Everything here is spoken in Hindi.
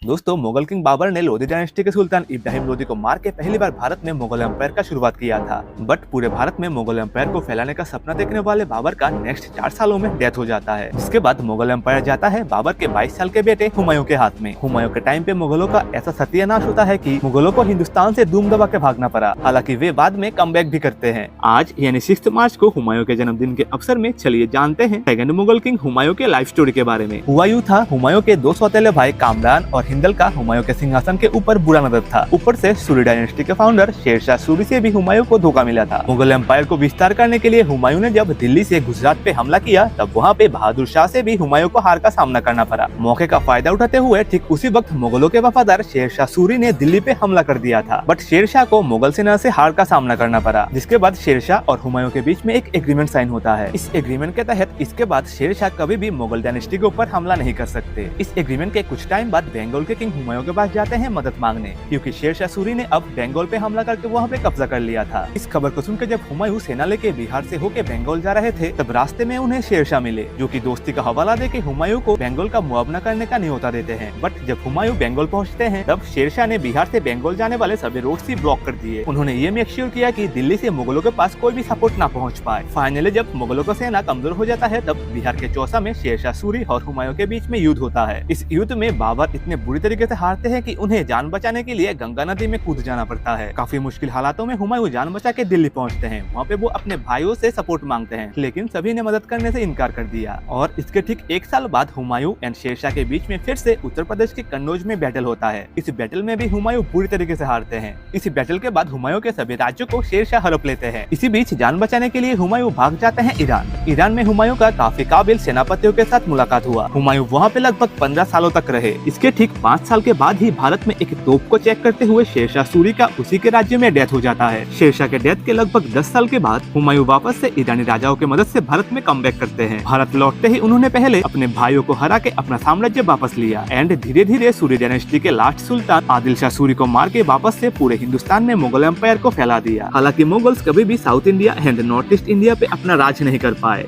दोस्तों, मुगल किंग बाबर ने लोधी डायनेस्टी के सुल्तान इब्राहिम लोधी को मार के पहली बार भारत में मुगल एम्पायर का शुरुआत किया था। बट पूरे भारत में मुगल एम्पायर को फैलाने का सपना देखने वाले बाबर का नेक्स्ट 4 सालों में डेथ हो जाता है। इसके बाद मुगल एम्पायर जाता है बाबर के 22 साल के बेटे हुमायूं के हाथ में। हुमायूं के टाइम पे मुगलों का ऐसा सत्यानाश होता है कि मुगलों को हिंदुस्तान से दूम दबा के भागना पड़ा। हालांकि वे बाद में कमबैक भी करते हैं। आज यानी 6 मार्च को हुमायूं के जन्मदिन के अवसर में चलिए जानते हैं सेकंड मुगल किंग हुमायूं के लाइफ स्टोरी के बारे में। हुआ यूं था, हुमायूं के 2 सौतेले भाई कामरान और हिंदल का हुमायूं के सिंहासन के ऊपर बुरा नजर था। ऊपर से सूरी डायनेस्टी के फाउंडर शेरशाह सूरी से भी हुमायूं को धोखा मिला था। मुगल एम्पायर को विस्तार करने के लिए हुमायूं ने जब दिल्ली से गुजरात पे हमला किया, तब वहाँ पे बहादुर शाह से भी हुमायूं को हार का सामना करना पड़ा। मौके का फायदा उठाते हुए ठीक उसी वक्त मुगलों के वफादार शेरशाह सूरी ने दिल्ली पे हमला कर दिया था। बट शेरशाह को मुगल सेना से हार का सामना करना पड़ा, जिसके बाद शेरशाह और हुमायूं के बीच में एक एग्रीमेंट साइन होता है। इस एग्रीमेंट के तहत इसके बाद शेरशाह कभी भी मुगल डायनेस्टी के ऊपर हमला नहीं कर सकते। इस एग्रीमेंट के कुछ टाइम बाद बंगाल के किंग हुमायूं के पास जाते हैं मदद मांगने, क्योंकि शेरशाह सूरी ने अब बंगाल पे हमला करके वहाँ पे कब्जा कर लिया था। इस खबर को सुनकर जब हुमायूं सेना लेके बिहार से होके बंगाल जा रहे थे, तब रास्ते में उन्हें शेरशाह मिले, जो कि दोस्ती का हवाला देके हुमायूं को बंगाल का मुआवजा करने का न्योता देते हैं। बट जब हुमायूं बंगाल पहुँचते हैं, तब शेरशाह ने बिहार से बंगाल जाने वाले सभी रोड ही ब्लॉक कर दिए। उन्होंने ये मेक श्योर किया कि दिल्ली से मुगलों के पास कोई भी सपोर्ट न पहुँच पाए। फाइनली जब मुगलों का सेना कमजोर हो जाता है, तब बिहार के चौसा में शेरशाह सूरी और हुमायूं के बीच में युद्ध होता है। इस युद्ध में बाबर इतने बुरी तरीके से हारते हैं कि उन्हें जान बचाने के लिए गंगा नदी में कूद जाना पड़ता है। काफी मुश्किल हालातों में हुमायूं जान बचा के दिल्ली पहुंचते हैं। वहाँ पे वो अपने भाइयों से सपोर्ट मांगते हैं, लेकिन सभी ने मदद करने से इनकार कर दिया। और इसके ठीक 1 साल बाद हुमायूं एंड शेरशाह के बीच में फिर से उत्तर प्रदेश के कन्नौज में बैटल होता है। इस बैटल में भी हुमायूं बुरी तरीके से हारते हैं। इस बैटल के बाद हुमायूं के सभी राज्यों को शेरशाह हड़प लेते हैं। इसी बीच जान बचाने के लिए हुमायूं भाग जाते हैं ईरान। ईरान में हुमायूं का काफी काबिल सेनापतियों के साथ मुलाकात हुआ। हुमायूं वहाँ पे लगभग 15 सालों तक रहे। इसके ठीक 5 साल के बाद ही भारत में एक तोप को चेक करते हुए शेरशाह सूरी का उसी के राज्य में डेथ हो जाता है। शेरशाह के डेथ के लगभग 10 साल के बाद हुमायूं वापस से ईरानी राजाओं की मदद से भारत में कमबैक करते हैं। भारत लौटते ही उन्होंने पहले अपने भाइयों को हरा के अपना साम्राज्य वापस लिया एंड धीरे धीरे सूरी डायनेस्टी के लास्ट सुल्तान आदिल शाह सूरी को मार के वापस से पूरे हिंदुस्तान में मुगल एम्पायर को फैला दिया। हालांकि मुगल्स कभी भी south India and north east India पे अपना राज नहीं कर पाए।